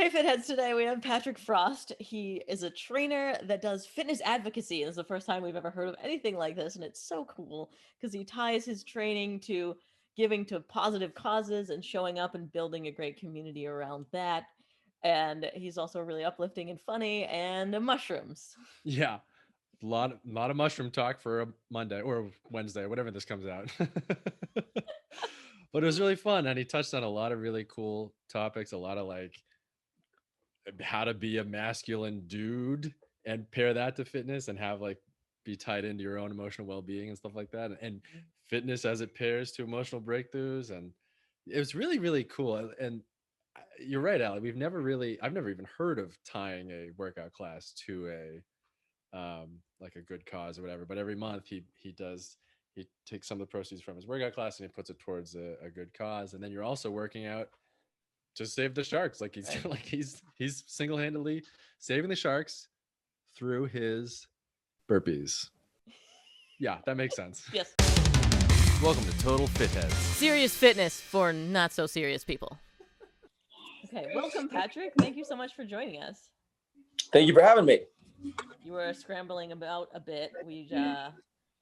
Hey Fitheads, today we have Patrick Frost. He is a trainer that does fitness advocacy. This is the first time we've ever heard of anything like this, and it's so cool because he ties his training to giving to positive causes and showing up and building a great community around that. And he's also really uplifting and funny, and mushrooms. Yeah, lot of mushroom talk for a Monday or Wednesday, whatever this comes out. But it was really fun, and he touched on a lot of really cool topics, a lot of like how to be a masculine dude and pair that to fitness and have like be tied into your own emotional well-being and stuff like that, and fitness as it pairs to emotional breakthroughs. And it was really really cool. And you're right, Ali, I've never even heard of tying a workout class to a like a good cause or whatever. But every month he takes some of the proceeds from his workout class and he puts it towards a good cause. And then you're also working out to save the sharks. Like he's Right. like he's single-handedly saving the sharks through his burpees. Yeah, that makes sense. Yes. Welcome to Total Fitheads. Serious fitness for not so serious people. Okay, welcome, Patrick. Thank you so much for joining us. Thank you for having me. You were scrambling about a bit. We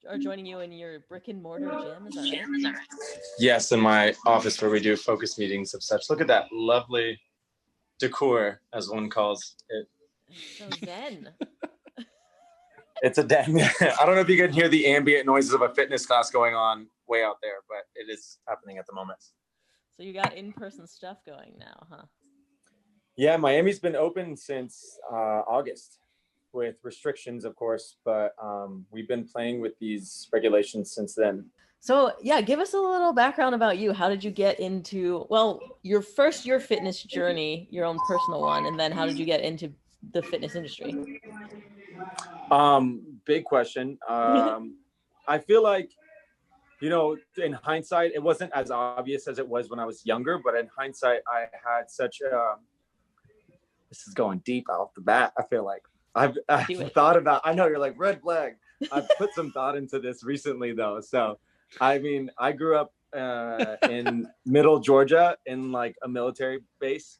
are joining you in your brick and mortar gym. Is that right? Yes, in my office where we do focus meetings of such. Look at that lovely decor, as one calls it. So zen. It's a den. I don't know if you can hear the ambient noises of a fitness class going on way out there, but it is happening at the moment. So you got in-person stuff going now, huh? Yeah, Miami's been open since August with restrictions, of course, but we've been playing with these regulations since then. So yeah, give us a little background about you. How did you get into, your fitness journey, your own personal one, and then how did you get into the fitness industry? Big question. I feel like, in hindsight, it wasn't as obvious as it was when I was younger, but in hindsight, I had such this is going deep off the bat. I feel like I've thought about, I know you're like red flag. I've put some thought into this recently though. So, I mean, I grew up in middle Georgia in like a military base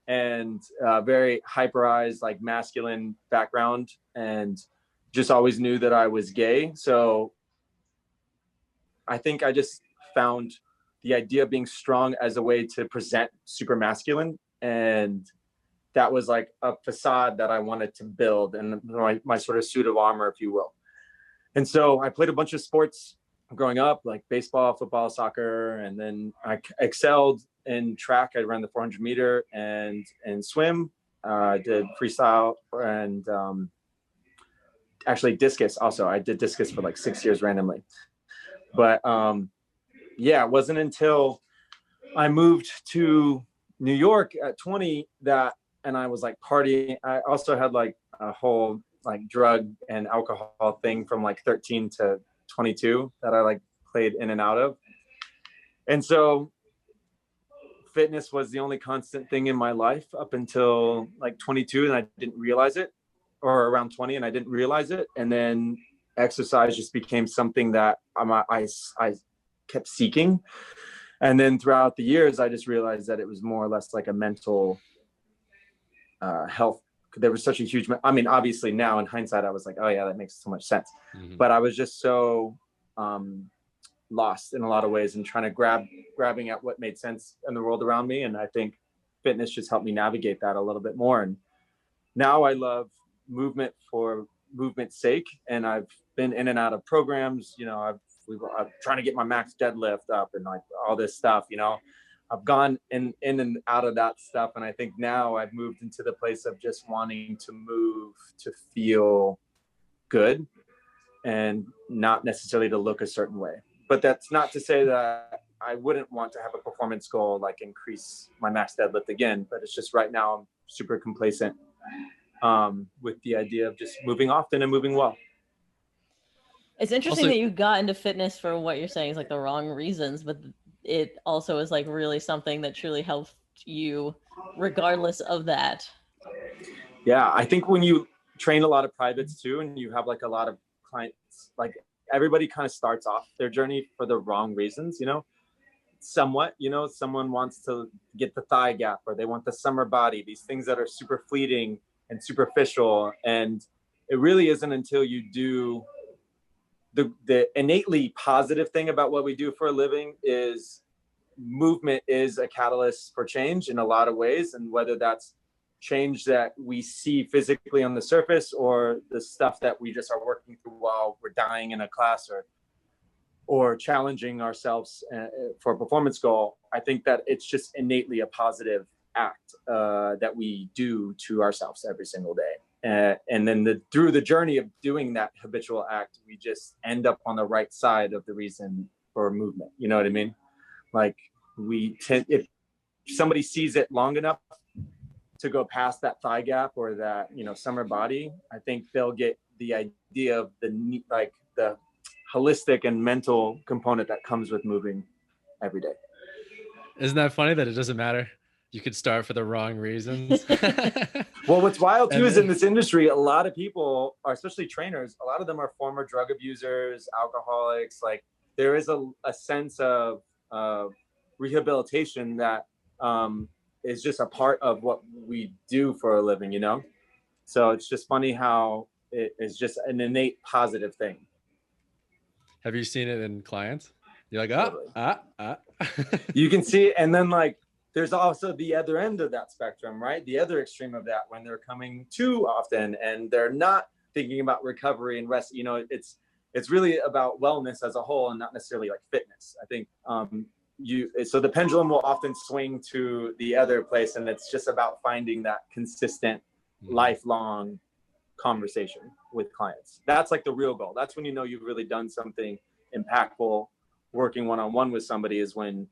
and very hyperized, like masculine background, and just always knew that I was gay. So I think I just found the idea of being strong as a way to present super masculine. And that was like a facade that I wanted to build, and my sort of suit of armor, if you will. And so I played a bunch of sports growing up, like baseball, football, soccer, and then I excelled in track. I ran the 400 meter and swim. Did freestyle and actually discus also. I did discus for like 6 years randomly. But yeah, it wasn't until I moved to New York at 20 and I was like partying. I also had like a whole like drug and alcohol thing from like 13 to 22 that I like played in and out of. And so fitness was the only constant thing in my life up until like 22, and I didn't realize it, or around 20 and I didn't realize it. And then exercise just became something that I kept seeking. And then throughout the years, I just realized that it was more or less like a mental health. There was such a huge, I mean, obviously now in hindsight, I was like, oh yeah, that makes so much sense. Mm-hmm. But I was just so lost in a lot of ways and trying to grabbing at what made sense in the world around me. And I think fitness just helped me navigate that a little bit more. And now I love movement for movement's sake. And I've been in and out of programs, I'm trying to get my max deadlift up and like all this stuff, I've gone in and out of that stuff. And I think now I've moved into the place of just wanting to move to feel good and not necessarily to look a certain way. But that's not to say that I wouldn't want to have a performance goal, like increase my max deadlift again. But it's just right now I'm super complacent with the idea of just moving often and moving well. It's interesting that you got into fitness for what you're saying is like the wrong reasons, but it also is like really something that truly helped you regardless of that. Yeah, I think when you train a lot of privates too, and you have like a lot of clients, like everybody kind of starts off their journey for the wrong reasons, somewhat, you know, someone wants to get the thigh gap or they want the summer body, these things that are super fleeting and superficial. And it really isn't until you do the innately positive thing about what we do for a living is movement is a catalyst for change in a lot of ways. And whether that's change that we see physically on the surface or the stuff that we just are working through while we're dying in a class or challenging ourselves for a performance goal, I think that it's just innately a positive act that we do to ourselves every single day. And then through the journey of doing that habitual act, we just end up on the right side of the reason for movement. You know what I mean? Like if somebody sees it long enough to go past that thigh gap or that, you know, summer body, I think they'll get the idea of the holistic and mental component that comes with moving every day. Isn't that funny that it doesn't matter? You could start for the wrong reasons. Well, what's wild too is in this industry, a lot of people, especially trainers, a lot of them are former drug abusers, alcoholics. Like there is a sense of rehabilitation that is just a part of what we do for a living, you know? So it's just funny how it is just an innate positive thing. Have you seen it in clients? You're like, Totally. You can see it. And then like, there's also the other end of that spectrum, right? The other extreme of that, when they're coming too often and they're not thinking about recovery and rest. You know, it's really about wellness as a whole and not necessarily like fitness. I think so the pendulum will often swing to the other place, and it's just about finding that consistent, lifelong conversation with clients. That's like the real goal. That's when you know you've really done something impactful. Working one-on-one with somebody is when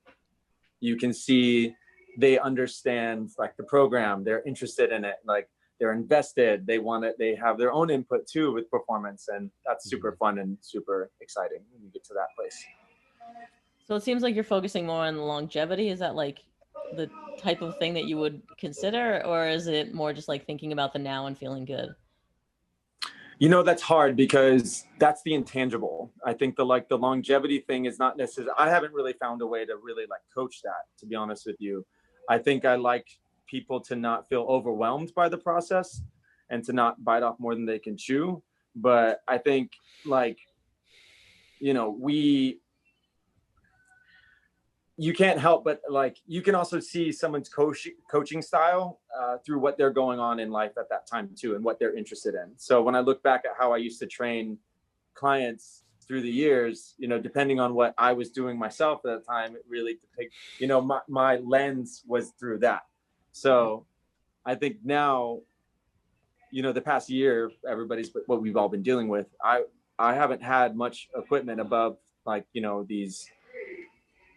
you can see they understand like the program, they're interested in it, like they're invested, they want it, they have their own input too with performance, and that's super fun and super exciting when you get to that place. So it seems like you're focusing more on longevity. Is that like the type of thing that you would consider, or is it more just like thinking about the now and feeling good? You know, that's hard because that's the intangible. I think the longevity thing is not necessarily, I haven't really found a way to really like coach that, to be honest with you. I think I like people to not feel overwhelmed by the process and to not bite off more than they can chew. But I think like, you know, you can't help but like, you can also see someone's coaching style through what they're going on in life at that time too, and what they're interested in. So when I look back at how I used to train clients through the years, you know, depending on what I was doing myself at the time, it really depicts, you know, my lens was through that. So I think now, you know, the past year, what we've all been dealing with, I haven't had much equipment above like, you know, these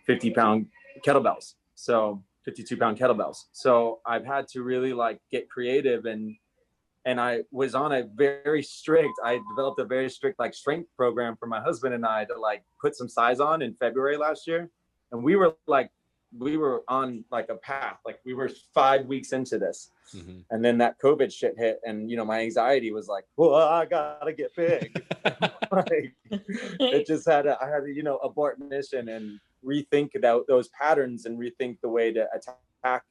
50-pound kettlebells. So 52-pound kettlebells. So I've had to really like get creative, and I was on I developed a very strict like strength program for my husband and I to like put some size on in February last year. And we were on like a path, like we were 5 weeks into this. Mm-hmm. And then that COVID shit hit, and you know, my anxiety was like, well, I gotta get big. Like I had to, you know, abort mission and rethink about those patterns and rethink the way to attack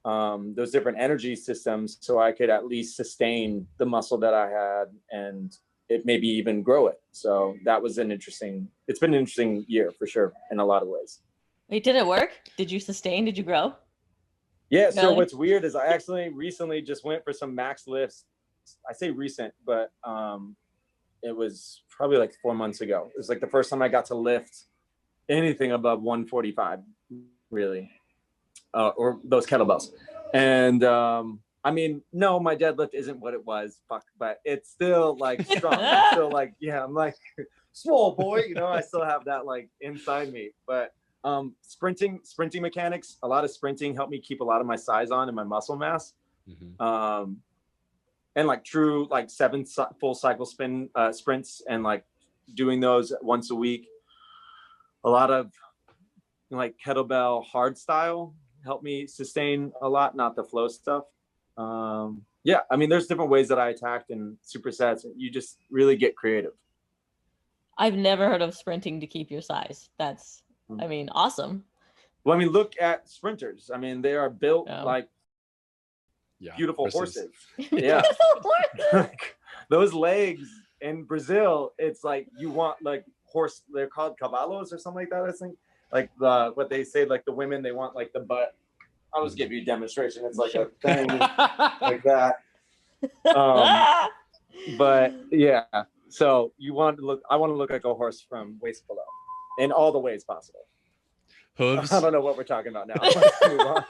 those different energy systems, so I could at least sustain the muscle that I had and it maybe even grow it. So that was it's been an interesting year for sure in a lot of ways. Wait, did it work? Did you sustain? Did you grow? Yeah. Really? So what's weird is I actually recently just went for some max lifts. I say recent, but it was probably like 4 months ago. It was like the first time I got to lift anything above 145, really, or those kettlebells. And I mean, no, my deadlift isn't what it was, but it's still like strong. I'm still like, yeah, I'm like swole boy, you know, I still have that like inside me. But sprinting mechanics, a lot of sprinting helped me keep a lot of my size on and my muscle mass. Mm-hmm. And like true like 7 full cycle sprints, and like doing those once a week. A lot of like kettlebell hard style helped me sustain a lot, not the flow stuff. Yeah, I mean, there's different ways that I attacked and supersets. You just really get creative. I've never heard of sprinting to keep your size. That's, I mean, awesome. Well, I mean, look at sprinters. I mean, they are built like beautiful horses. Yeah. Like, those legs in Brazil, it's like you want like horse, they're called cavalos or something like that, I think. Like what they say, like the women, they want like the butt. I'll just give you a demonstration. It's like a thing like that. But yeah, so you want to look, I want to look like a horse from waist below in all the ways possible. Hooves. I don't know what we're talking about now. Let's move on.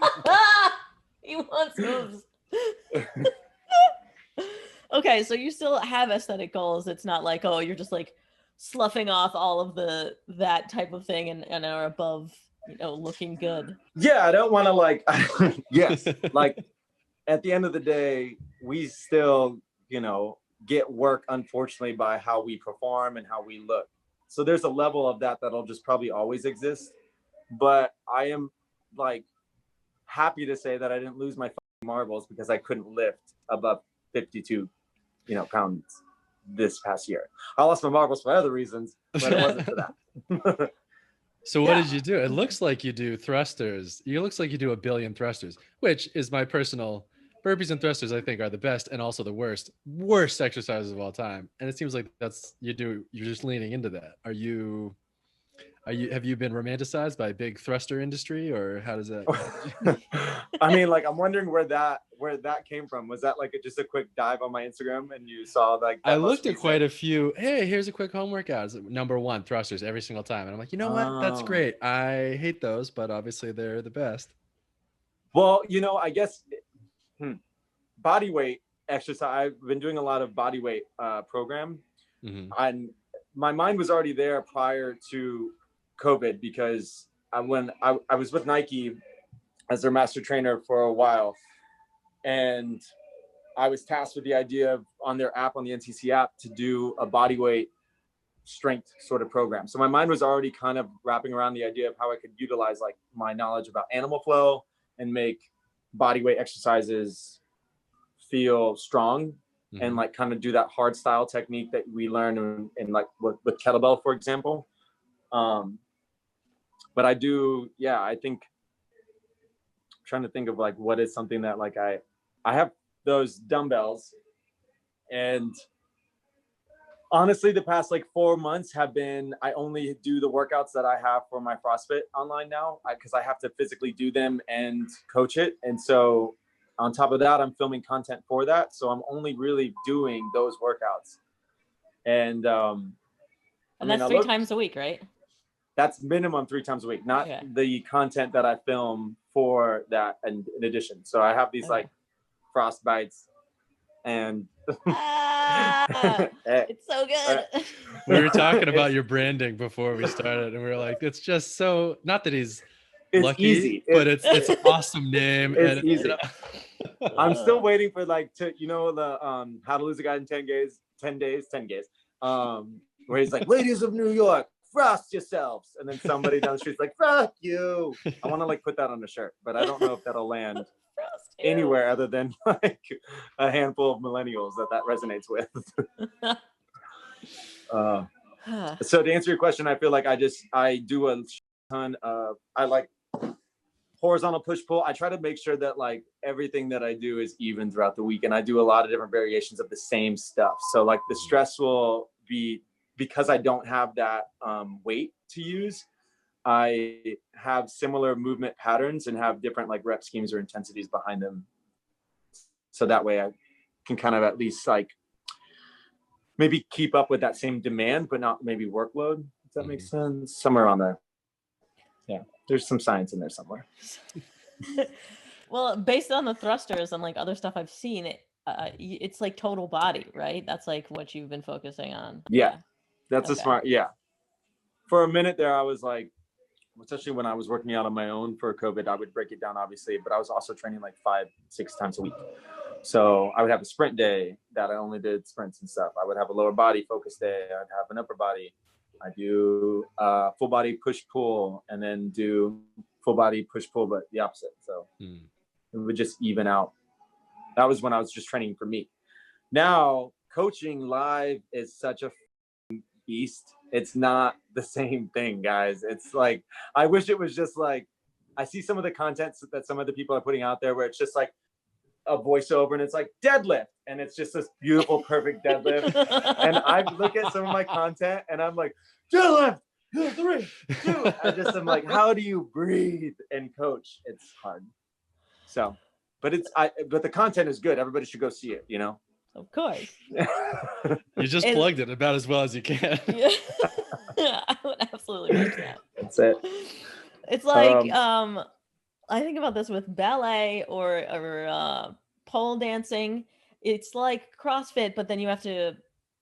He wants hooves. Okay, so you still have aesthetic goals. It's not like, oh, you're just like sloughing off all of that type of thing and are above, looking good. Yeah, I don't want to like, yes, like at the end of the day, we still, get work, unfortunately, by how we perform and how we look. So there's a level of that that'll just probably always exist. But I am like happy to say that I didn't lose my marbles because I couldn't lift above 52, pounds this past year. I lost my marbles for other reasons, but it wasn't for that. So what did you do? It looks like you do thrusters. It looks like you do 1 billion thrusters, which is my personal burpees and thrusters, I think, are the best and also the worst exercises of all time. And it seems like you're just leaning into that. Have you been romanticized by big thruster industry, or how does that? I mean, like, I'm wondering where that came from. Was that like just a quick dive on my Instagram and you saw like I looked at quite a few. Hey, here's a quick home workout. Number 1 thrusters every single time, and I'm like, you know what? That's great. I hate those, but obviously they're the best. Well, I guess body weight exercise. I've been doing a lot of body weight program, and my mind was already there prior to COVID because when I was with Nike as their master trainer for a while, and I was tasked with the idea of on their app, on the NTC app, to do a body weight strength sort of program. So my mind was already kind of wrapping around the idea of how I could utilize like my knowledge about animal flow and make body weight exercises feel strong and like kind of do that hard style technique that we learn in like with kettlebell, for example. But I do, I think I'm trying to think of like what is something that like I have those dumbbells, and honestly the past like 4 months have been, I only do the workouts that I have for my CrossFit online now because I have to physically do them and coach it. And so on top of that, I'm filming content for that. So I'm only really doing those workouts. And that's 3 times a week, right? That's minimum 3 times a week, not the content that I film for that and in addition. So I have these like frost bites and it's so good. We were talking about your branding before we started, and we were like, it's just so, not that he's lucky, easy, but it's an awesome name. It's easy. I'm still waiting for like the How to Lose a Guy in 10 days, where he's like, ladies of New York, frost yourselves, and then somebody down the street's like, fuck you. I want to like put that on a shirt, but I don't know if that'll land anywhere other than like a handful of millennials that resonates with. So to answer your question, I feel like I do a ton of, I like horizontal push-pull. I try to make sure that like everything that I do is even throughout the week, and I do a lot of different variations of the same stuff. So like the stress will be, because I don't have that weight to use, I have similar movement patterns and have different like rep schemes or intensities behind them. So that way I can kind of at least like maybe keep up with that same demand, but not maybe workload. Does that make sense? Somewhere on there. Yeah, there's some science in there somewhere. Well, based on the thrusters and like other stuff I've seen, it's like total body, right? That's like what you've been focusing on. Yeah. That's a smart, For a minute there, I was like, especially when I was working out on my own for COVID, I would break it down, obviously, but I was also training like 5-6 times a week. So I would have a sprint day that I only did sprints and stuff. I would have a lower body focus day. I'd have an upper body. I do full body push pull, and then do full body push pull, but the opposite. So it would just even out. That was when I was just training for me. Now coaching live is such a beast. It's not the same thing, guys. It's like, I wish it was just like I see some of the content that some of the people are putting out there where it's just like a voiceover and it's like deadlift and it's just this beautiful, perfect deadlift. And I look at some of my content and I'm like, deadlift, 3, 2. I just am like, how do you breathe and coach? It's hard. So, but but the content is good. Everybody should go see it, you know? Of course. You just plugged it about as well as you can. Yeah. I would absolutely watch that. That's it. It's like I think about this with ballet or pole dancing. It's like CrossFit, but then you have to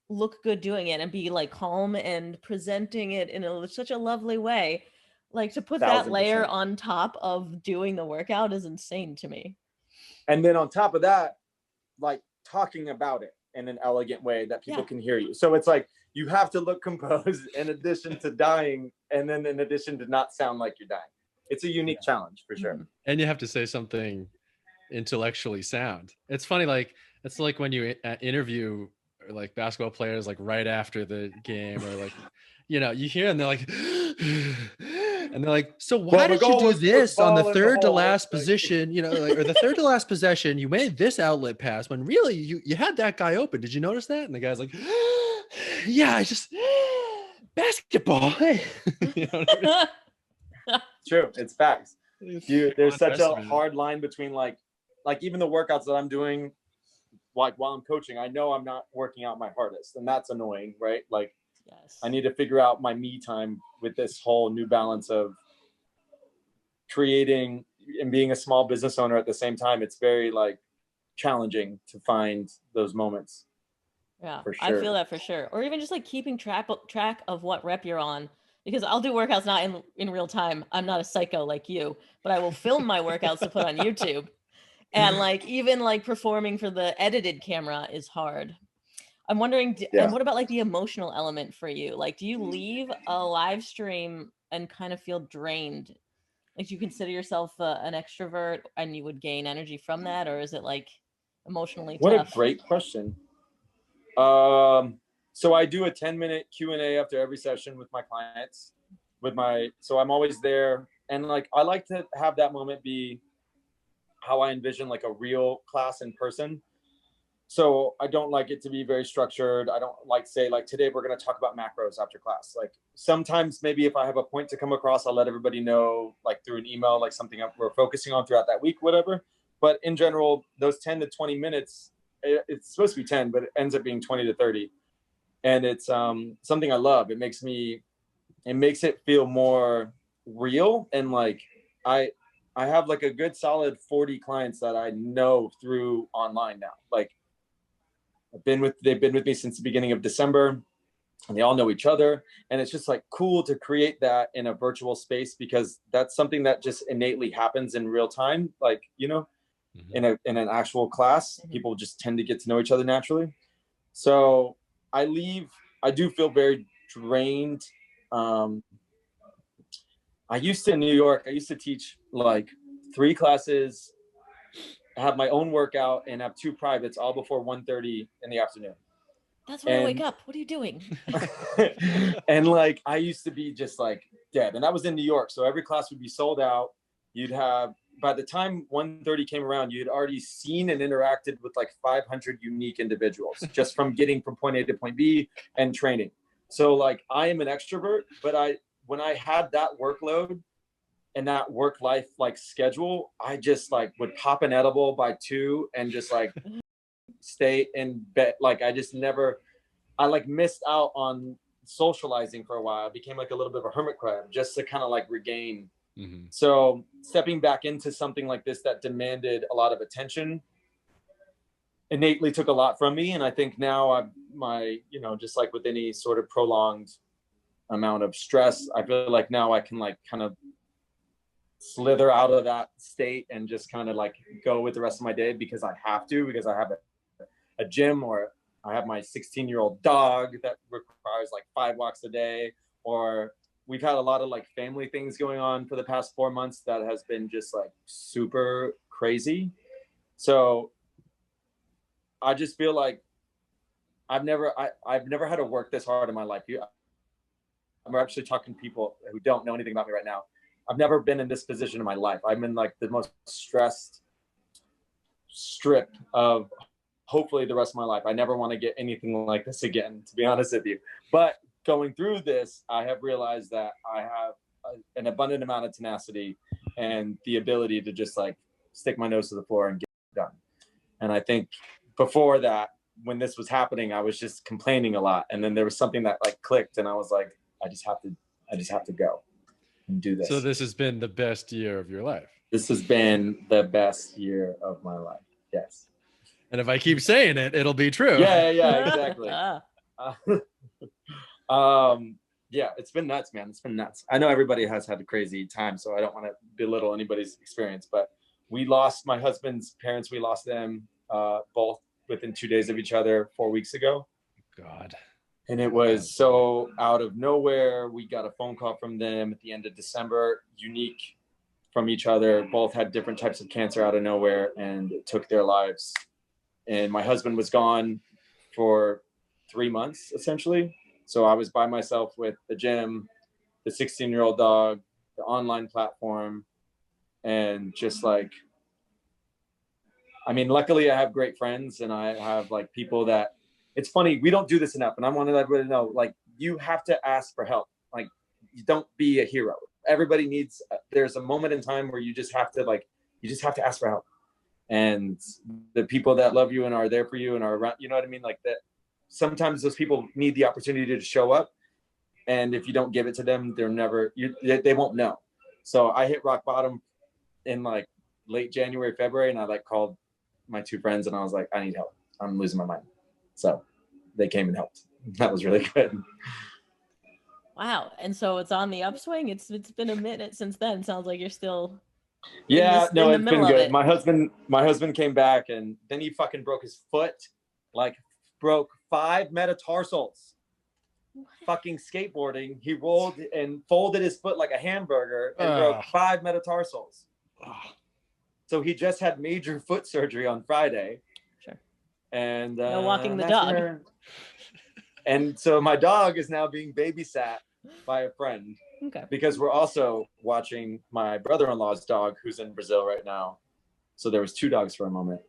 look good doing it and be like calm and presenting it in such a lovely way. Like to put that layer 1000%. on top of doing the workout is insane to me. And then on top of that, like talking about it in an elegant way that people can hear you. So it's like you have to look composed in addition to dying, and then in addition to not sound like you're dying. It's a unique challenge for sure. And you have to say something intellectually sound. It's funny, like it's like when you interview like basketball players like right after the game, or like, you know, you hear and they're like and they're like, so why did you do this on the third to last position, you know, like, or the third to last possession, you made this outlet pass when really you had that guy open. Did you notice that? And the guy's like, yeah, I just basketball. You know what I mean? True, it's facts. There's such a hard line between like even the workouts that I'm doing, like while I'm coaching, I know I'm not working out my hardest, and that's annoying, right? Like, yes. I need to figure out my me time with this whole new balance of creating and being a small business owner at the same time. It's very like challenging to find those moments. Yeah, for sure. I feel that for sure. Or even just like keeping track of what rep you're on, because I'll do workouts not in real time. I'm not a psycho like you, but I will film my workouts to put on YouTube. And like even like performing for the edited camera is hard. I'm wondering, and what about like the emotional element for you? Like, do you leave a live stream and kind of feel drained? Like, do you consider yourself an extrovert and you would gain energy from that? Or is it like emotionally What tough? a great question. So I do a 10-minute Q&A after every session with my clients, so I'm always there. And like, I like to have that moment be how I envision like a real class in person. So I don't like it to be very structured. I don't like say like, today we're going to talk about macros after class. Like sometimes maybe if I have a point to come across, I'll let everybody know like through an email, like something we're focusing on throughout that week, whatever. But in general, those 10 to 20 minutes, it's supposed to be 10, but it ends up being 20 to 30. And it's something I love. It makes it feel more real. And like, I have like a good solid 40 clients that I know through online now. Like they've been with me since the beginning of December, and they all know each other. And it's just like cool to create that in a virtual space, because that's something that just innately happens in real time. Like, you know, in an actual class, people just tend to get to know each other naturally. So I do feel very drained. In New York, I used to teach like 3 classes, have my own workout, and have 2 privates all before 1:30 in the afternoon. That's when I wake up. What are you doing? And like, I used to be just like dead. And that was in New York. So every class would be sold out. By the time 1:30 came around, you had already seen and interacted with like 500 unique individuals just from getting from point A to point B and training. So like, I am an extrovert, but when I had that workload and that work life like schedule, I just like would pop an edible by 2 and just like stay in bed. Like I like missed out on socializing for a while. I became like a little bit of a hermit crab just to kind of like regain. So stepping back into something like this that demanded a lot of attention innately took a lot from me. And I think now just like with any sort of prolonged amount of stress, I feel like now I can like kind of slither out of that state and just kind of like go with the rest of my day because I have a gym, or I have my 16-year-old dog that requires like 5 walks a day, or we've had a lot of like family things going on for the past 4 months that has been just like super crazy. So I just feel like I've never had to work this hard in my life. I'm actually talking to people who don't know anything about me right now. I've never been in this position in my life. I'm in like the most stressed strip of hopefully the rest of my life. I never want to get anything like this again, to be honest with you. But going through this, I have realized that I have an abundant amount of tenacity and the ability to just like stick my nose to the floor and get it done. And I think before that, when this was happening, I was just complaining a lot. And then there was something that like clicked and I was like, I just have to go and do this. So this has been the best year of your life. This has been the best year of my life. Yes. And if I keep saying it, it'll be true. Yeah, exactly. Yeah, it's been nuts, man. It's been nuts. I know everybody has had a crazy time, so I don't want to belittle anybody's experience, but we lost my husband's parents. We lost them both within 2 days of each other 4 weeks ago. God. And it was so out of nowhere. We got a phone call from them at the end of December, unique from each other. Both had different types of cancer out of nowhere, and it took their lives. And my husband was gone for 3 months, essentially. So I was by myself with the gym, the 16-year-old dog, the online platform, and just like, I mean, luckily I have great friends and I have like people that, it's funny, we don't do this enough. And I want to let everybody know, like, you have to ask for help. Like, you don't be a hero. Everybody needs, there's a moment in time where you just have to like, you just have to ask for help. And the people that love you and are there for you and are around, you know what I mean? Like that. Sometimes those people need the opportunity to show up. And if you don't give it to them, they're never, they won't know. So I hit rock bottom in like late January, February. And I like called my two friends and I was like, I need help. I'm losing my mind. So they came and helped. That was really good. Wow. And so it's on the upswing. It's been a minute since then. Sounds like you're still Yeah, no, it's been good. It. My husband came back and then he fucking broke his foot, like broke 5 metatarsals. What? Fucking skateboarding. He rolled and folded his foot like a hamburger and broke 5 metatarsals. So he just had major foot surgery on Friday. Sure. And no walking the dog. And so my dog is now being babysat by a friend. Okay. Because we're also watching my brother-in-law's dog who's in Brazil right now. So there was 2 dogs for a moment.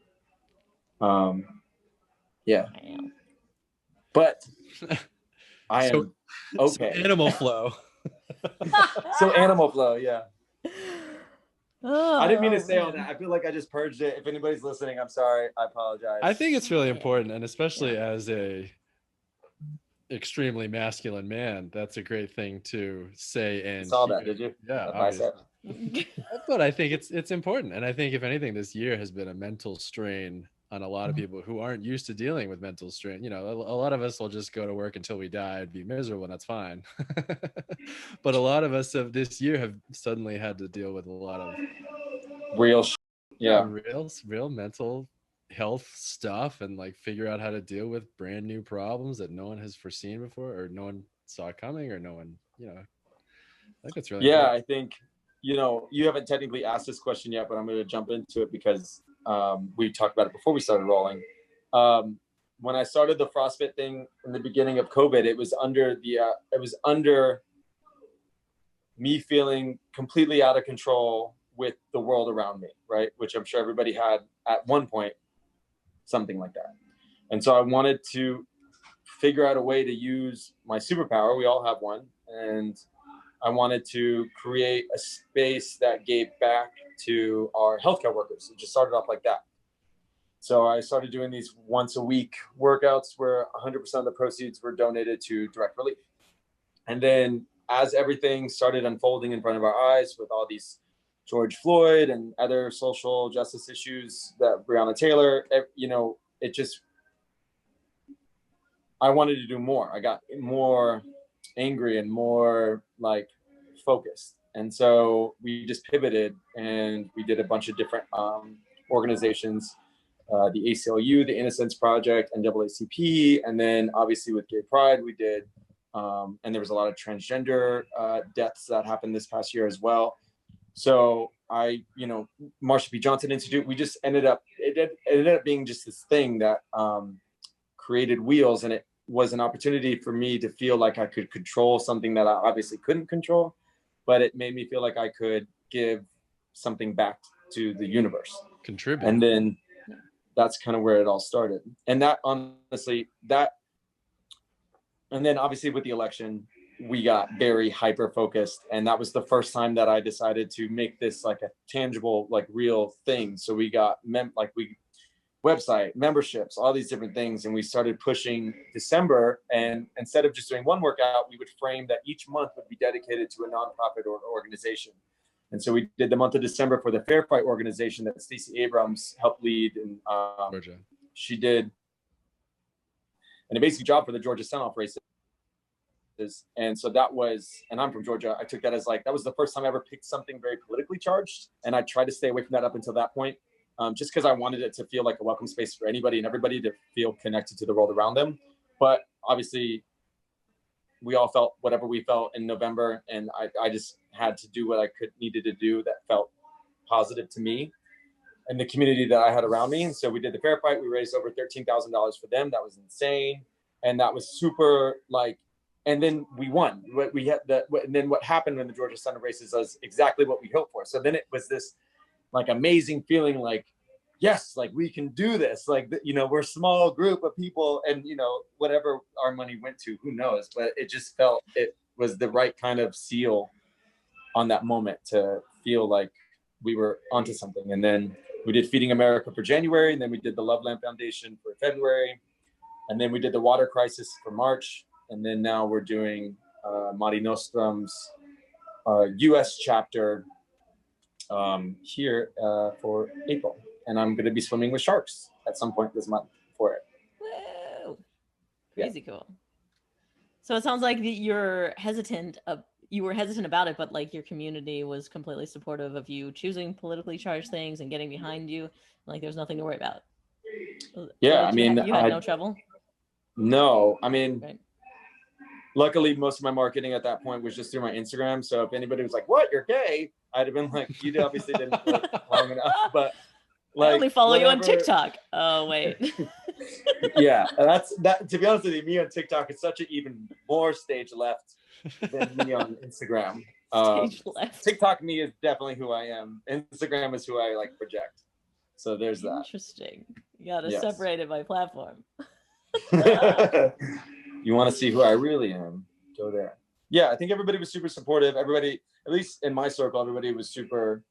Yeah. Damn. But I am okay. So animal flow. So animal flow, yeah. Oh, I didn't mean to say all that. I feel like I just purged it. If anybody's listening, I'm sorry. I apologize. I think it's really important, and especially as a extremely masculine man, that's a great thing to say. And saw that, did you? Yeah, but I think it's important, and I think if anything, this year has been a mental strain on a lot of people who aren't used to dealing with mental strain. You know, a lot of us will just go to work until we die and be miserable, and that's fine. But a lot of us of this year have suddenly had to deal with a lot of real mental health stuff, and like figure out how to deal with brand new problems that no one has foreseen before, or no one saw coming, or no one, you know. I think it's really important. I think, you know, you haven't technically asked this question yet, but I'm going to jump into it because we talked about it before we started rolling. When I started the CrossFit thing in the beginning of COVID, it was under me feeling completely out of control with the world around me, right? Which I'm sure everybody had at one point, something like that. And so I wanted to figure out a way to use my superpower. We all have one. And I wanted to create a space that gave back to our healthcare workers. It just started off like that. So I started doing these once a week workouts where 100% of the proceeds were donated to Direct Relief. And then as everything started unfolding in front of our eyes with all these George Floyd and other social justice issues, that Breonna Taylor, you know, it just, I wanted to do more. I got more angry and more like focused. And so we just pivoted and we did a bunch of different organizations, the ACLU, the Innocence Project, NAACP, and then obviously with Gay Pride we did, and there was a lot of transgender deaths that happened this past year as well. So I, you know, Marsha P. Johnson Institute, we just ended up being just this thing that created wheels, and it was an opportunity for me to feel like I could control something that I obviously couldn't control, but it made me feel like I could give something back to the universe. Contribute. And then that's kind of where it all started. And that honestly, and then obviously with the election, we got very hyper focused. And that was the first time that I decided to make this like a tangible, like real thing. So we got website, memberships, all these different things. And we started pushing December. And instead of just doing one workout, we would frame that each month would be dedicated to a nonprofit or organization. And so we did the month of December for the Fair Fight organization that Stacey Abrams helped lead. And Georgia. she did an amazing job for the Georgia Send-Off races. And so that was, and I'm from Georgia, I took that as like, that was the first time I ever picked something very politically charged. And I tried to stay away from that up until that point, just because I wanted it to feel like a welcome space for anybody and everybody to feel connected to the world around them. But obviously, we all felt whatever we felt in November. And I just had to do what I needed to do that felt positive to me and the community that I had around me. And so we did the Fair Fight. We raised over $13,000 for them. That was insane. And that was super like, and then we won. We had and then what happened when the Georgia Senate races was exactly what we hoped for. So then it was this like amazing feeling like, yes, like we can do this. Like, you know, we're a small group of people and, you know, whatever our money went to, who knows, but it just felt it was the right kind of seal on that moment to feel like we were onto something. And then we did Feeding America for January. And then we did the Love Lamp Foundation for February. And then we did the water crisis for March. And then now we're doing Mari Nostrum's US chapter here for April. And I'm going to be swimming with sharks at some point this month for it. Whoa. Crazy cool. So it sounds like you were hesitant about it, but like your community was completely supportive of you choosing politically charged things and getting behind you. Like there's nothing to worry about. Yeah, I mean, you had no trouble? No, I mean, right. Luckily, most of my marketing at that point was just through my Instagram. So if anybody was like, "What? You're gay?" I'd have been like, "You obviously didn't look long enough." But like, I only follow you on TikTok. Oh wait. Yeah, that's that. To be honest with you, me on TikTok is such an even more stage left than me on Instagram. Stage left. TikTok me is definitely who I am. Instagram is who I like project. So there's that. Interesting. You gotta separate it by platform. You want to see who I really am? Go there. Yeah, I think everybody was super supportive. Everybody, at least in my circle, everybody was super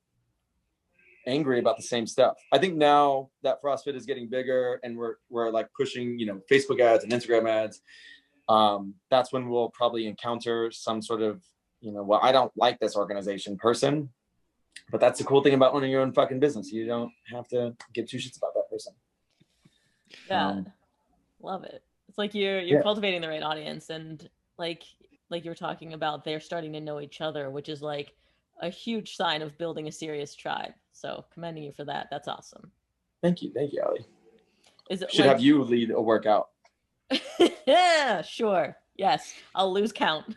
angry about the same stuff. I think now that CrossFit is getting bigger and we're like pushing, you know, Facebook ads and Instagram ads. That's when we'll probably encounter some sort of, you know, well, I don't like this organization person, but that's the cool thing about owning your own fucking business. You don't have to give two shits about that person. Yeah, love it. It's like you're cultivating the right audience, and like you were talking about, they're starting to know each other, which is like a huge sign of building a serious tribe. So commending you for that. That's awesome. Thank you, Ali. Should like, have you lead a workout. Yeah, sure. Yes, I'll lose count.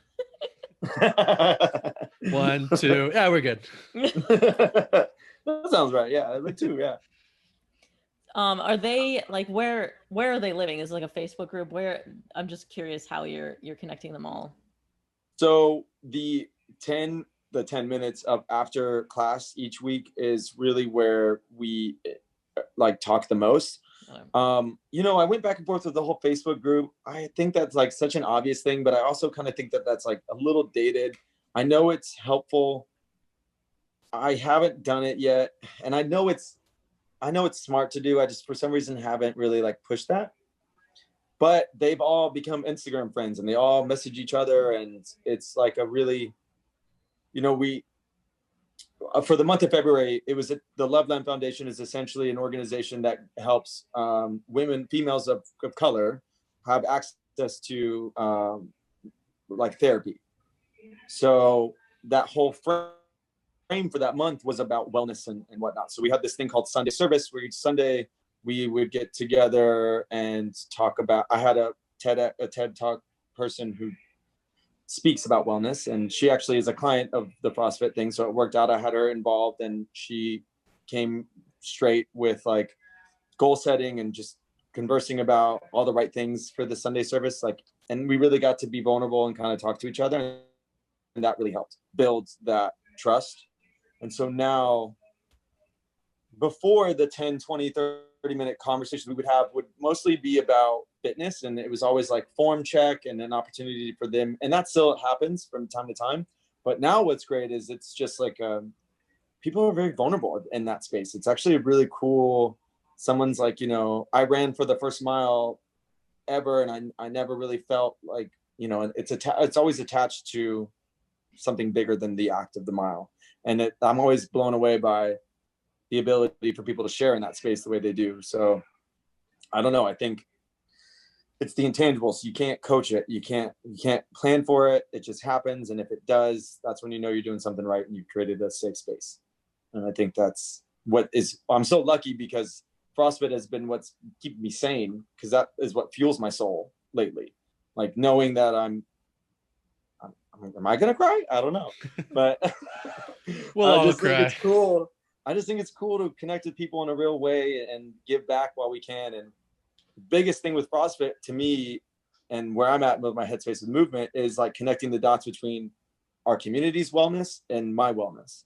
1, 2. Yeah, we're good. That sounds right. Yeah, like 2. Yeah. Are they like where are they living? Is it like a Facebook group? Where, I'm just curious how you're connecting them all. So the 10 minutes of after class each week is really where we like talk the most. You know, I went back and forth with the whole Facebook group. I think that's like such an obvious thing, but I also kind of think that that's like a little dated. I know it's helpful. I haven't done it yet, and I know it's smart to do. I just for some reason haven't really like pushed that. But they've all become Instagram friends and they all message each other, and it's like a really, you know, we for the month of February, it was the Love Lamp Foundation is essentially an organization that helps females of color have access to like therapy. So that whole frame for that month was about wellness and whatnot. So we had this thing called Sunday Service, where each Sunday we would get together and talk about, I had a TED Talk person who speaks about wellness, and she actually is a client of the CrossFit thing. So it worked out. I had her involved, and she came straight with like goal setting and just conversing about all the right things for the Sunday service. Like, and we really got to be vulnerable and kind of talk to each other. that really helped build that trust. And so now, before the 10, 20, 30 minute conversations we would have would mostly be about fitness. And it was always like form check and an opportunity for them. And that still happens from time to time. But now what's great is it's just like, people are very vulnerable in that space. It's actually really cool. Someone's like, you know, I ran for the first mile ever. And I never really felt like, you know, it's always attached to something bigger than the act of the mile. And I'm always blown away by the ability for people to share in that space the way they do. So I don't know. I think it's the intangibles. You can't coach it. You can't plan for it. It just happens. And if it does, that's when you know you're doing something right and you've created a safe space. And I think that's I'm so lucky because CrossFit has been what's keeping me sane, because that is what fuels my soul lately. Like knowing that am I going to cry? I don't know. But I just think it's cool. I just think it's cool to connect with people in a real way and give back while we can. And the biggest thing with CrossFit to me, and where I'm at with my headspace with movement, is like connecting the dots between our community's wellness and my wellness.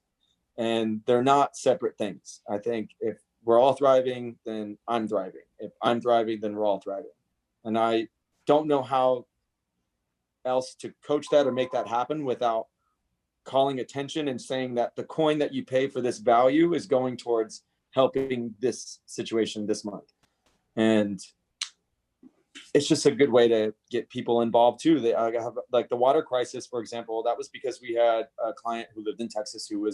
And they're not separate things. I think if we're all thriving, then I'm thriving. If I'm thriving, then we're all thriving. And I don't know how else to coach that or make that happen without calling attention and saying that the coin that you pay for this value is going towards helping this situation this month. And it's just a good way to get people involved too. They have like the water crisis, for example. That was because we had a client who lived in Texas who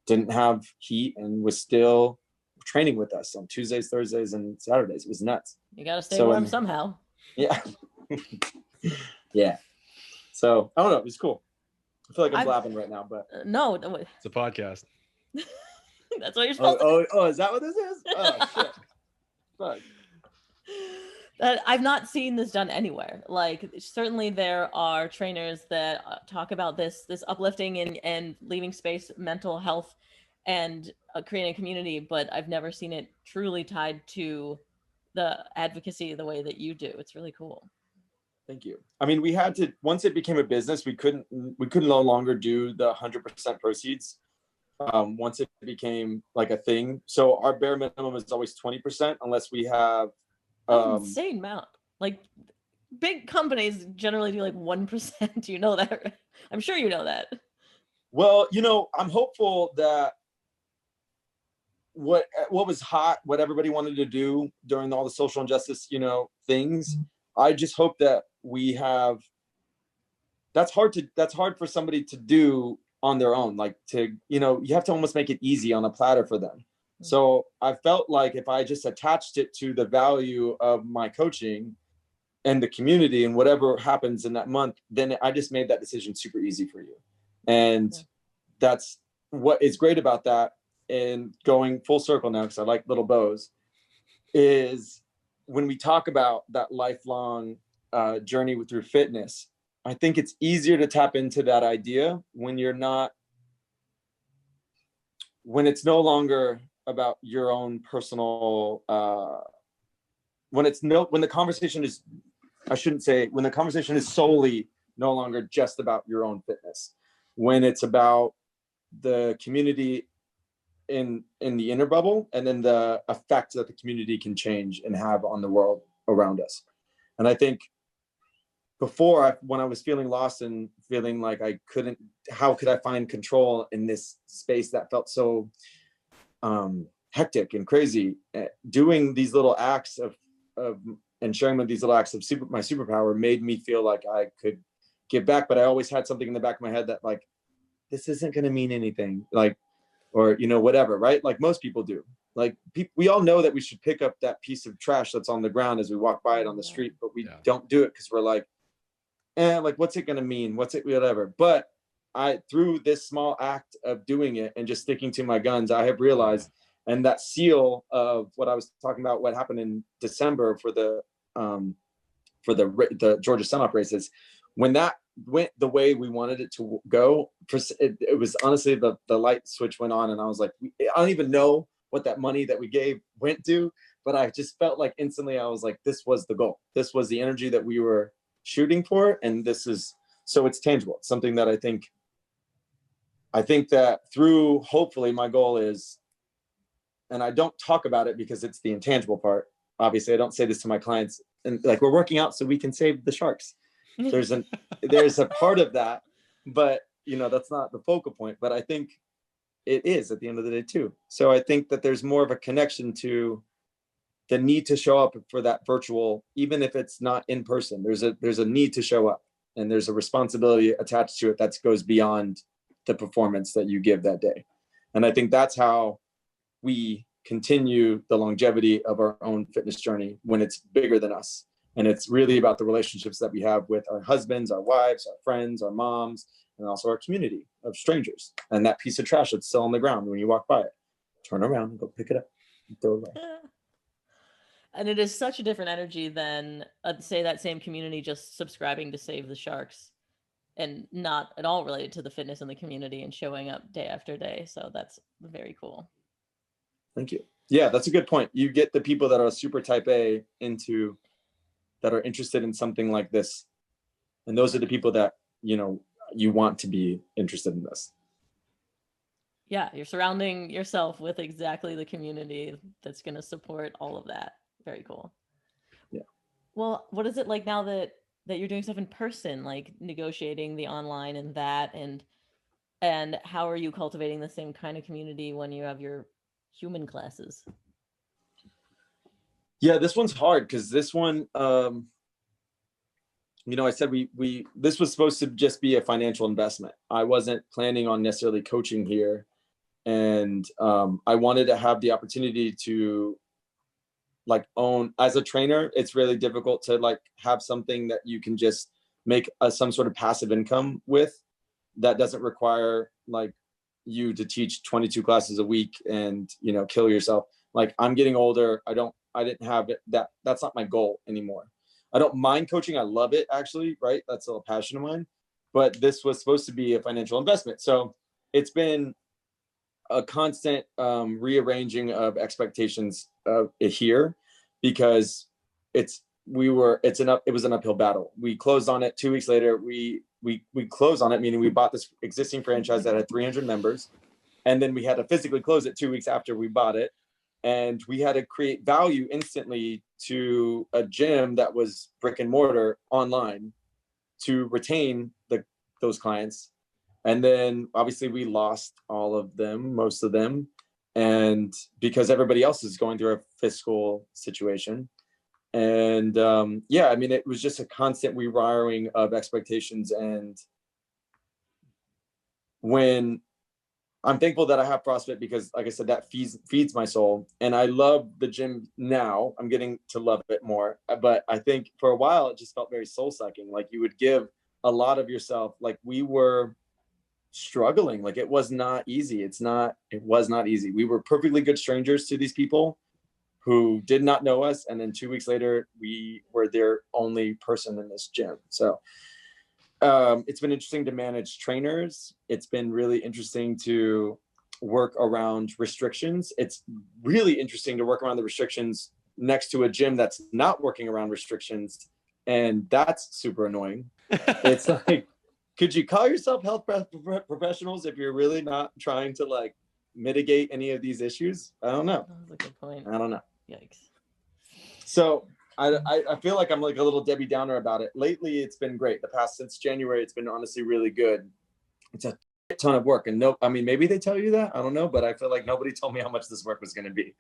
didn't have heat and was still training with us on Tuesdays, Thursdays, and Saturdays. It was nuts. You got to stay warm somehow. Yeah. Yeah. So I don't know. It was cool. I feel like I'm blabbing right now, but no, it's a podcast. That's what you're supposed to. Oh, is that what this is? Oh shit. Fuck. I've not seen this done anywhere. Like certainly there are trainers that talk about this uplifting and leaving space, mental health, and creating a community, but I've never seen it truly tied to the advocacy the way that you do. It's really cool. Thank you. I mean, we had to, once it became a business, we couldn't no longer do the 100% proceeds. Once it became like a thing. So our bare minimum is always 20% unless we have That's insane amount. Like big companies generally do like 1%. You know that? I'm sure you know that. Well, you know, I'm hopeful that what was hot, what everybody wanted to do during all the social injustice, you know, things. I just hope that we have. That's hard for somebody to do on their own. Like to, you know, you have to almost make it easy on a platter for them. So I felt like if I just attached it to the value of my coaching and the community and whatever happens in that month, then I just made that decision super easy for you. And that's what is great about that. And going full circle now, because I like little bows, is when we talk about that lifelong journey through fitness, I think it's easier to tap into that idea when it's no longer about your own personal, when the conversation is solely no longer just about your own fitness, when it's about the community in the inner bubble, and then the effect that the community can change and have on the world around us. And I think before, when I was feeling lost and feeling like how could I find control in this space that felt so hectic and crazy, doing these little acts of and sharing with these little acts of my superpower made me feel like I could give back. But I always had something in the back of my head that like, this isn't going to mean anything, like, or, you know, whatever, right? Like most people do. Like we all know that we should pick up that piece of trash that's on the ground as we walk by it on the street, but we don't do it because we're like, like, what's it going to mean? Whatever. But through this small act of doing it and just sticking to my guns, I have realized, and that seal of what I was talking about, what happened in December for the Georgia Sun-Up races, when that went the way we wanted it to go, it was honestly the light switch went on, and I was like, I don't even know what that money that we gave went to, but I just felt like instantly I was like, this was the goal. This was the energy that we were shooting for, and this is So it's tangible. It's something that I think that through, hopefully my goal is, and I don't talk about it because it's the intangible part. Obviously, I don't say this to my clients, and like, we're working out so we can save the sharks. There's a part of that, but that's not the focal point. But I think it is at the end of the day too. So I think that there's more of a connection to the need to show up for that virtual, even if it's not in person. There's a need to show up, and there's a responsibility attached to it that goes beyond the performance that you give that day. And I think that's how we continue the longevity of our own fitness journey, when it's bigger than us. And it's really about the relationships that we have with our husbands, our wives, our friends, our moms, and also our community of strangers. And that piece of trash that's still on the ground, when you walk by it, turn around and go pick it up and throw it away. And it is such a different energy than, say, that same community just subscribing to Save the Sharks and not at all related to the fitness in the community and showing up day after day. So that's very cool. Thank you. Yeah, that's a good point. You get the people that are super type A that are interested in something like this. And those are the people that, you want to be interested in this. Yeah, you're surrounding yourself with exactly the community that's going to support all of that. Very cool. Yeah. Well, what is it like now that you're doing stuff in person, like negotiating the online and that, and how are you cultivating the same kind of community when you have your human classes? Yeah, this one's hard because this one, I said this was supposed to just be a financial investment. I wasn't planning on necessarily coaching here, and I wanted to have the opportunity to own. As a trainer, it's really difficult to have something that you can just make some sort of passive income with, that doesn't require you to teach 22 classes a week and kill yourself. I'm getting older. I didn't have it. That's not my goal anymore. I don't mind coaching. I love it, actually, right? That's a passion of mine. But this was supposed to be a financial investment. So it's been a constant rearranging of expectations here, because it was an uphill battle. We closed on it 2 weeks later. We closed on it, meaning we bought this existing franchise that had 300 members, and then we had to physically close it 2 weeks after we bought it. And we had to create value instantly to a gym that was brick and mortar online to retain those clients. And then obviously we lost most of them. And because everybody else is going through a fiscal situation. And it was just a constant rewiring of expectations. And when I'm thankful that I have CrossFit, because like I said, that feeds my soul. And I love the gym now. I'm getting to love it more. But I think for a while, it just felt very soul sucking. You would give a lot of yourself. We were struggling. It was not easy. It was not easy. We were perfectly good strangers to these people who did not know us. And then 2 weeks later, we were their only person in this gym. So it's been interesting to manage trainers. It's been really interesting to work around restrictions. It's really interesting to work around the restrictions next to a gym that's not working around restrictions. And that's super annoying. It's could you call yourself health professionals if you're really not trying to mitigate any of these issues? I don't know. That's a good point. I don't know. Yikes. So I feel like I'm a little Debbie Downer about it. Lately, it's been great. Since January, it's been honestly really good. It's a ton of work. And maybe they tell you that, I don't know, but I feel like nobody told me how much this work was going to be.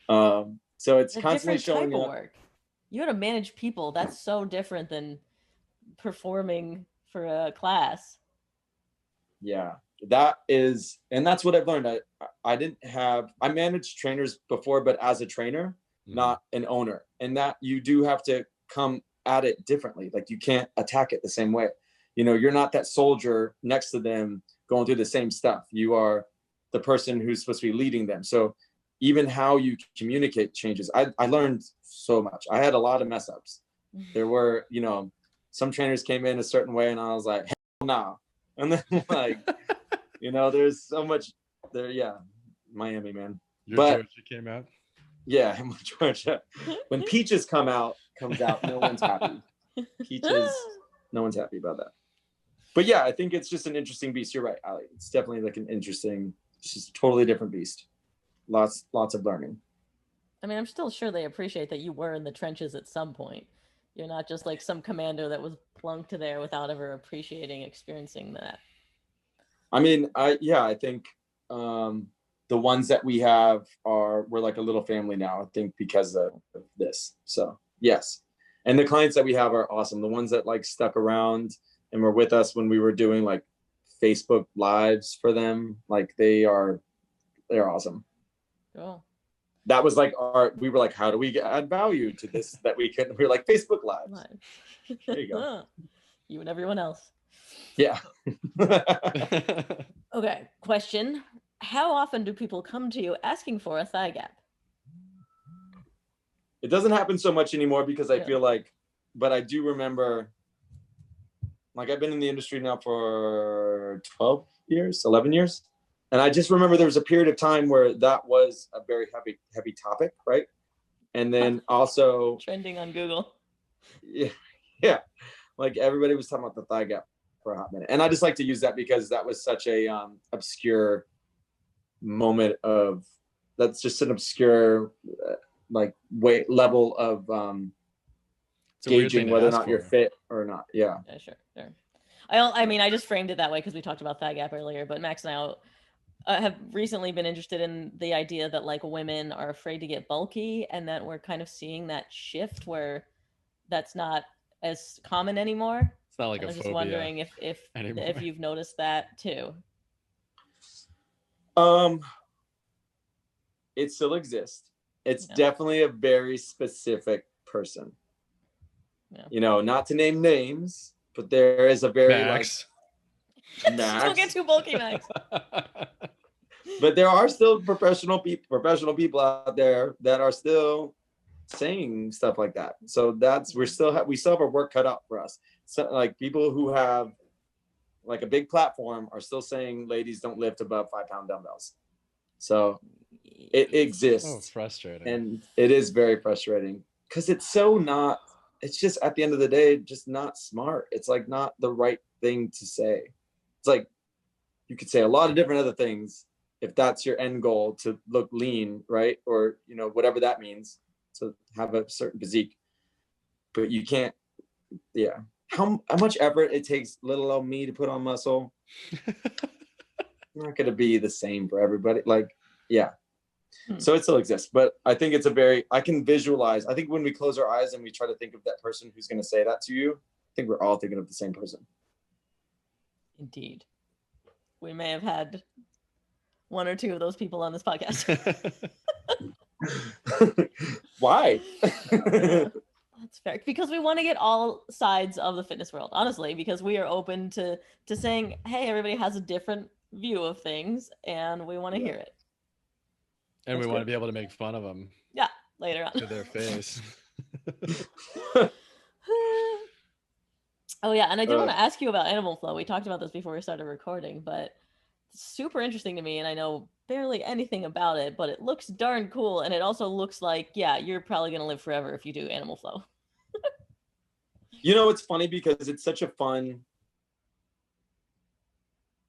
So it's constantly showing up. Work. You got to manage people. That's so different than performing for a class. Yeah, and that's what I've learned. I managed trainers before, but as a trainer, not an owner. And that you do have to come at it differently. You can't attack it the same way. You're not that soldier next to them going through the same stuff. You are the person who's supposed to be leading them. So even how you communicate changes. I learned so much. I had a lot of mess ups. There were, some trainers came in a certain way and I was like, hell no. And then there's so much there. Yeah. Miami, man. Georgia came out. Yeah, Georgia. When Peaches comes out, no one's happy. Peaches, no one's happy about that. But yeah, I think it's just an interesting beast. You're right, Ali. It's definitely like it's just a totally different beast. Lots of learning. I mean, I'm still sure they appreciate that you were in the trenches at some point. You're not just like some commander that was plunked there without ever experiencing that. I mean, I think the ones that we have we're like a little family now, I think, because of this. So yes. And the clients that we have are awesome. The ones that like stuck around and were with us when we were doing like Facebook lives for them, like they're awesome. Cool. That was like we were like, how do we add value to this that we were like Facebook lives. There you go. You and everyone else. Yeah. Okay, question. How often do people come to you asking for a thigh gap? It doesn't happen so much anymore because I feel like, but I do remember, like I've been in the industry now for 12 years, 11 years. And I just remember there was a period of time where that was a very heavy topic, right? And then also trending on Google. Yeah. Like everybody was talking about the thigh gap for a hot minute. And I just like to use that because that was such a obscure moment that's just an obscure like weight level of gauging whether or not you're fit or not. Yeah, sure. I mean, I just framed it that way because we talked about thigh gap earlier, but Max and I have recently been interested in the idea that like women are afraid to get bulky, and that we're kind of seeing that shift where that's not as common anymore. It's not like I a was phobia just wondering if you've noticed that too. It still exists. It's definitely a very specific person. Yeah. You know, not to name names, but there is a very Max. Max. Don't get too bulky, Max. But there are still professional people out there that are still saying stuff like that. So we still have our work cut out for us. So like people who have like a big platform are still saying ladies don't lift above 5-pound dumbbells. So it exists. Oh, frustrating. And it is very frustrating because it's just at the end of the day, just not smart. It's like not the right thing to say. It's like you could say a lot of different other things if that's your end goal, to look lean, right? Or, you know, whatever that means, to have a certain physique. But you can't, how much effort it takes little old me to put on muscle. Not going to be the same for everybody. Like, yeah. So it still exists, but I think I can visualize. I think when we close our eyes and we try to think of that person who's going to say that to you, I think we're all thinking of the same person. Indeed. We may have had one or two of those people on this podcast. Why? That's fair. Because we want to get all sides of the fitness world, honestly, because we are open to saying, hey, everybody has a different view of things and we want to hear it. And we want to be able to make fun of them. Yeah, later on. To their face. Oh, yeah. And I did want to ask you about Animal Flow. We talked about this before we started recording, but it's super interesting to me. And I know barely anything about it, but it looks darn cool. And it also looks like, you're probably going to live forever if you do Animal Flow. You know, it's funny because it's such a fun.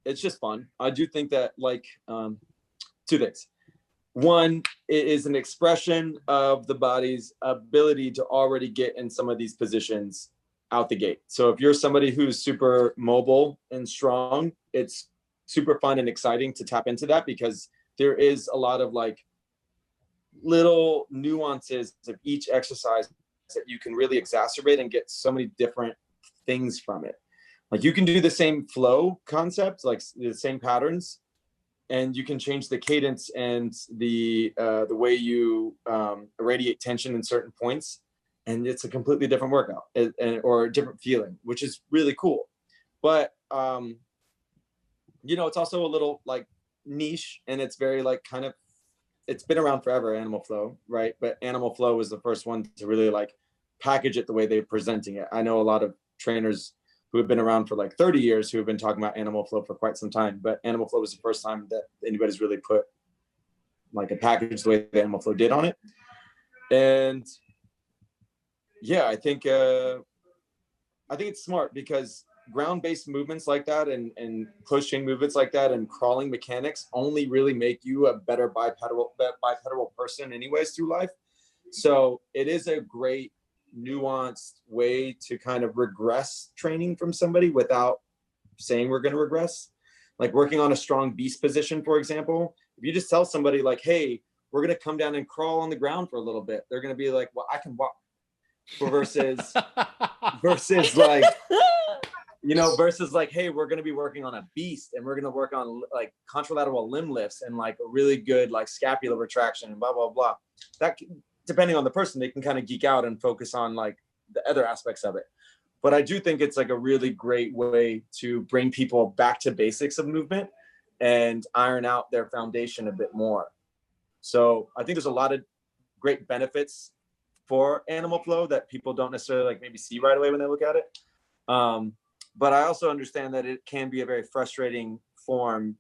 It's just fun. I do think that like two things. One, it is an expression of the body's ability to already get in some of these positions out the gate. So if you're somebody who's super mobile and strong, it's super fun and exciting to tap into that because there is a lot of like little nuances of each exercise that you can really exacerbate and get so many different things from it. Like you can do the same flow concept, like the same patterns, and you can change the cadence and the way you irradiate tension in certain points, and it's a completely different workout or a different feeling, which is really cool. But you know, it's also a little like niche, and it's very like kind of, it's been around forever, Animal Flow, right? But Animal Flow was the first one to really like package it the way they're presenting it. I know a lot of trainers who have been around for like 30 years who have been talking about Animal Flow for quite some time, but Animal Flow was the first time that anybody's really put like a package the way the Animal Flow did on it. And yeah, I think it's smart because ground-based movements like that and close chain movements like that and crawling mechanics only really make you a better bipedal person anyways through life. So it is a great nuanced way to kind of regress training from somebody without saying we're going to regress. Like working on a strong beast position, for example, if you just tell somebody like, hey, we're going to come down and crawl on the ground for a little bit, they're going to be like, well, I can walk. Versus like, versus like, hey, we're going to be working on a beast and we're going to work on like contralateral limb lifts and like a really good like scapular retraction and blah, blah, blah. That, depending on the person, they can kind of geek out and focus on like the other aspects of it. But I do think it's like a really great way to bring people back to basics of movement and iron out their foundation a bit more. So I think there's a lot of great benefits for animal flow that people don't necessarily like maybe see right away when they look at it. But I also understand that it can be a very frustrating form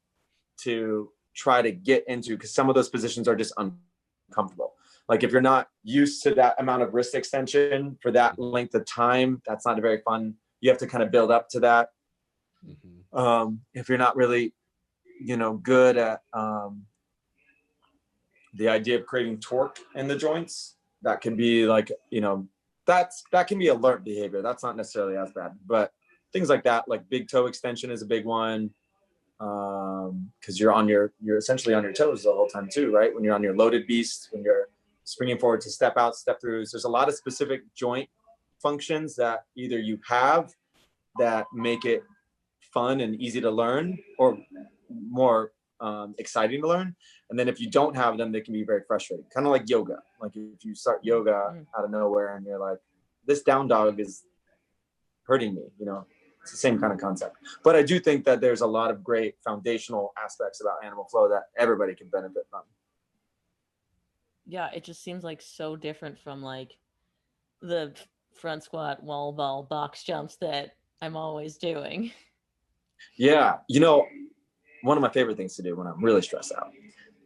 to try to get into because some of those positions are just uncomfortable. Like if you're not used to that amount of wrist extension for that length of time, that's not a very fun, you have to kind of build up to that. If you're not really, good at the idea of creating torque in the joints, that can be like, that can be a learned behavior. That's not necessarily as bad, but things like that, like big toe extension is a big one. Cause you're essentially on your toes the whole time too, right? When you're on your loaded beast, when you're springing forward to step out, step throughs, there's a lot of specific joint functions that either you have that make it fun and easy to learn or more exciting to learn. And then if you don't have them, they can be very frustrating. Kind of like yoga. Like if you start yoga out of nowhere and you're like, this down dog is hurting me, it's the same kind of concept. But I do think that there's a lot of great foundational aspects about animal flow that everybody can benefit from. Yeah, it just seems like so different from like the front squat, wall ball, box jumps that I'm always doing. Yeah. One of my favorite things to do when I'm really stressed out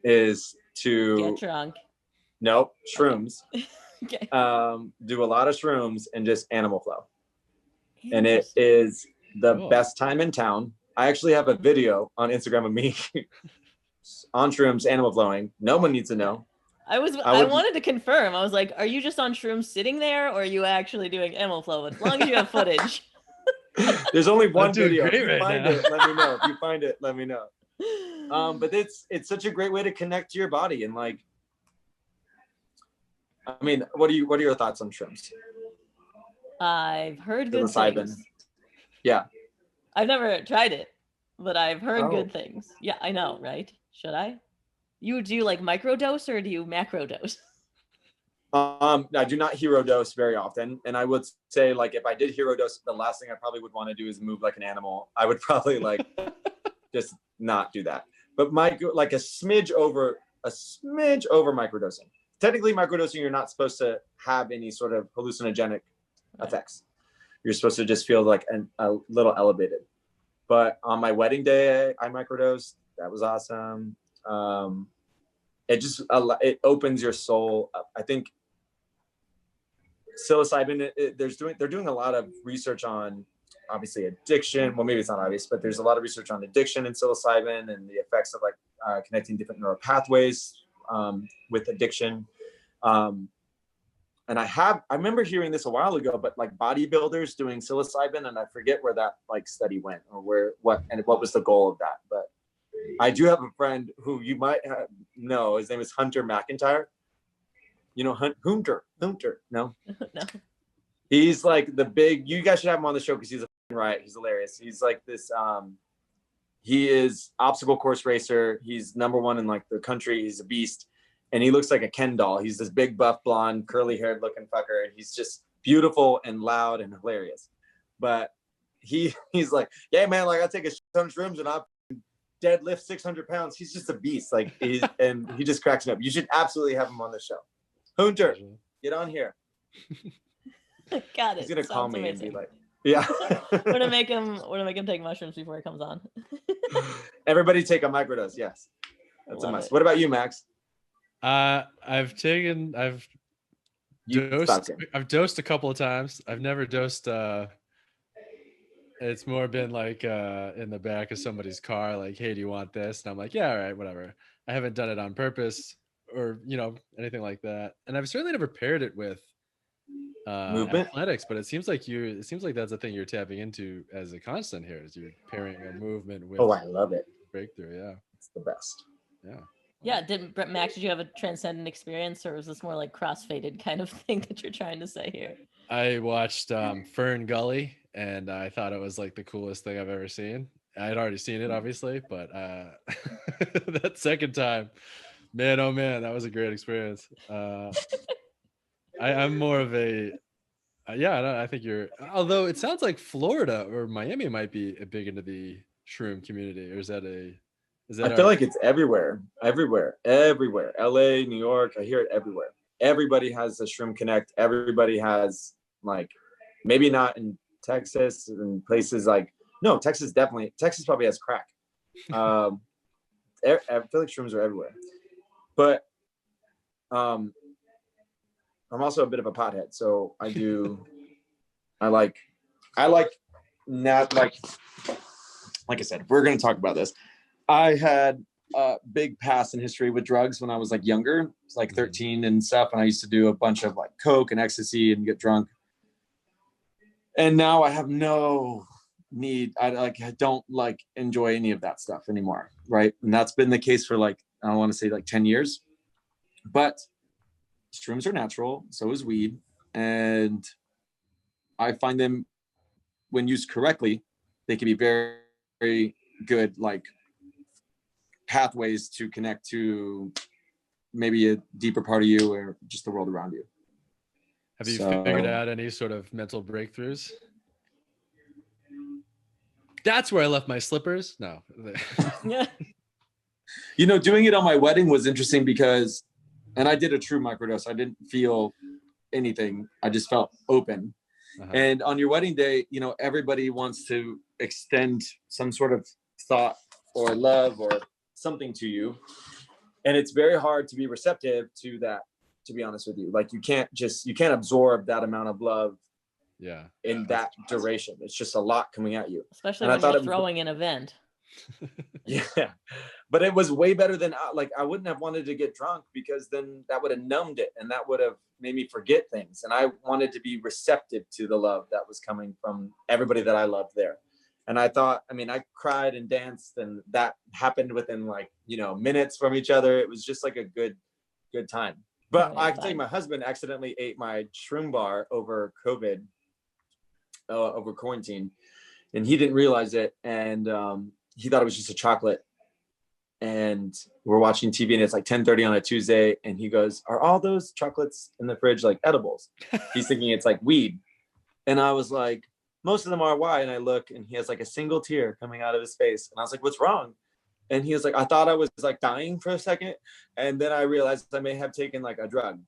is to get drunk. Nope, shrooms. Okay. Do a lot of shrooms and just animal flow. And it is the best time in town. I actually have a video on Instagram of me on shrooms, animal flowing. No one needs to know. I wanted to confirm. I was like, are you just on shrooms sitting there or are you actually doing animal flow? As long as you have footage. There's only one video. If you right find now. it, let me know. If you find it, let me know. But it's such a great way to connect to your body and like, I mean, what are your thoughts on shrooms? I've heard good Psilocybin. things. Yeah. I've never tried it, but I've heard good things. Yeah, I know, right? Should I? You do like microdose or do you macrodose? I do not hero dose very often. And I would say like, if I did hero dose, the last thing I probably would want to do is move like an animal. I would probably like just not do that. But like a smidge over microdosing. Technically microdosing, you're not supposed to have any sort of hallucinogenic effects. You're supposed to just feel like a little elevated. But on my wedding day, I microdosed. That was awesome. It opens your soul up. I think psilocybin, they're doing a lot of research on obviously addiction. Well, maybe it's not obvious, but there's a lot of research on addiction and psilocybin and the effects of like connecting different neural pathways with addiction. And I remember hearing this a while ago, but like bodybuilders doing psilocybin, and I forget where that like study went or what was the goal of that. But I do have a friend who you might know. His name is Hunter McIntyre. Hunter? No. No. He's like you guys should have him on the show because he's a riot. He's hilarious. He's like this, he is obstacle course racer. He's number one in like the country. He's a beast. And he looks like a Ken doll. He's this big, buff, blonde, curly-haired looking fucker. And he's just beautiful and loud and hilarious. But he's like, yeah, man, like I take a ton of shrooms and I deadlift 600 pounds. He's just a beast. Like and he just cracks me up. You should absolutely have him on the show. Hunter, get on here. Got it. He's gonna call me amazing. and be like, yeah. We're gonna make him take mushrooms before he comes on. Everybody take a microdose. Yes, that's a must. It. What about you, Max? I've dosed a couple of times. I've never dosed It's more been like in the back of somebody's car, like, hey, do you want this? And I'm like, yeah, all right, whatever. I haven't done it on purpose or, anything like that. And I've certainly never paired it with Movement. athletics, but it seems like that's a thing you're tapping into as a constant here, is you're pairing a movement with Oh, I love it. breakthrough. Yeah. It's the best. Yeah. Yeah, Max, did you have a transcendent experience, or was this more like cross-faded kind of thing that you're trying to say here? I watched Fern Gully, and I thought it was like the coolest thing I've ever seen. I had already seen it, obviously, but that second time, man, oh man, that was a great experience. I'm more of a I think you're. Although it sounds like Florida or Miami might be big into the shroom community, or is that I feel like it's everywhere. LA, New York, I hear it everywhere. Everybody has a Shroom Connect. Everybody has, like, maybe not in Texas and places like, no, Texas probably has crack. I feel like shrooms are everywhere. But I'm also a bit of a pothead, so I like not like I said, we're going to talk about this. I had a big past in history with drugs when I was like younger. It's like 13 and stuff. And I used to do a bunch of like coke and ecstasy and get drunk. And now I have no need. I don't like enjoy any of that stuff anymore. Right. And that's been the case for like, I want to say like 10 years, but shrooms are natural. So is weed. And I find them, when used correctly, they can be very, very good, like, pathways to connect to maybe a deeper part of you or just the world around you. Have you figured out any sort of mental breakthroughs? That's where I left my slippers. No. Doing it on my wedding was interesting because, and I did a true microdose. I didn't feel anything. I just felt open. Uh-huh. And on your wedding day, everybody wants to extend some sort of thought or love or something to you, and it's very hard to be receptive to that, to be honest with you. Like, you can't absorb that amount of love in that duration. It's just a lot coming at you, especially when you're throwing an event. Yeah, but it was way better than, like, I wouldn't have wanted to get drunk, because then that would have numbed it and that would have made me forget things, and I wanted to be receptive to the love that was coming from everybody that I loved there. And I thought, I cried and danced, and that happened within minutes from each other. It was just like a good time. But I can tell you, my husband accidentally ate my shroom bar over COVID, over quarantine, and he didn't realize it. And he thought it was just a chocolate. And we're watching TV, and it's like 10:30 on a Tuesday. And he goes, "Are all those chocolates in the fridge like edibles?" He's thinking it's like weed. And I was like, "Most of them are." Why? And I look, and he has like a single tear coming out of his face. And I was like, "What's wrong?" And he was like, "I thought I was like dying for a second. And then I realized I may have taken like a drug."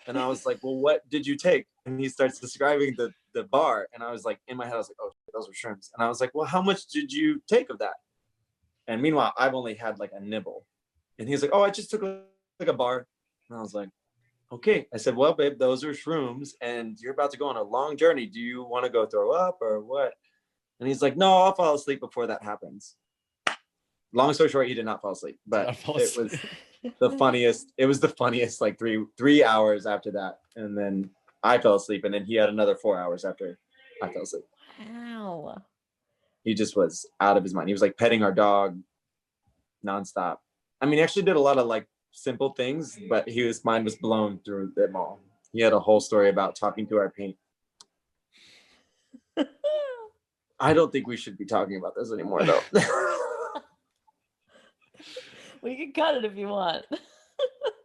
And I was like, "Well, what did you take?" And he starts describing the bar. And I was like, in my head, I was like, "Oh, those were shrooms." And I was like, "Well, how much did you take of that?" And meanwhile, I've only had like a nibble. And he's like, "Oh, I just took like a bar." And I was like, "Okay." I said, "Well, babe, those are shrooms, and you're about to go on a long journey. Do you want to go throw up or what?" And he's like, "No, I'll fall asleep before that happens." Long story short, he did not fall asleep, but it was the funniest. It was the funniest, like 3 hours after that. And then I fell asleep, and then he had another 4 hours after I fell asleep. Wow. He just was out of his mind. He was like petting our dog nonstop. He actually did a lot of like simple things, but his mind was blown through them all. He had a whole story about talking to our paint. I don't think we should be talking about this anymore, though. We can cut it if you want.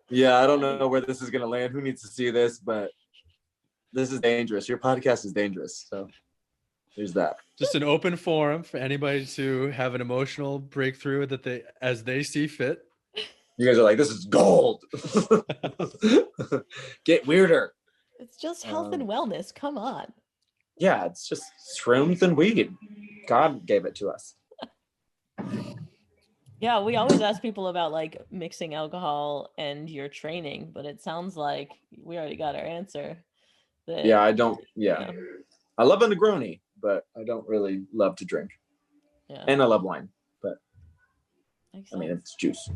Yeah, I don't know where this is going to land. Who needs to see this? But this is dangerous. Your podcast is dangerous. So there's that. Just an open forum for anybody to have an emotional breakthrough as they see fit. You guys are like, "This is gold." Get weirder. It's just health and wellness. Come on. Yeah, it's just shrooms and weed. God gave it to us. Yeah, we always ask people about like mixing alcohol and your training, but it sounds like we already got our answer. Yeah, I don't. Yeah, I love a Negroni. but I don't really love to drink. Yeah. And I love wine, but Makes I mean, sense. it's juice.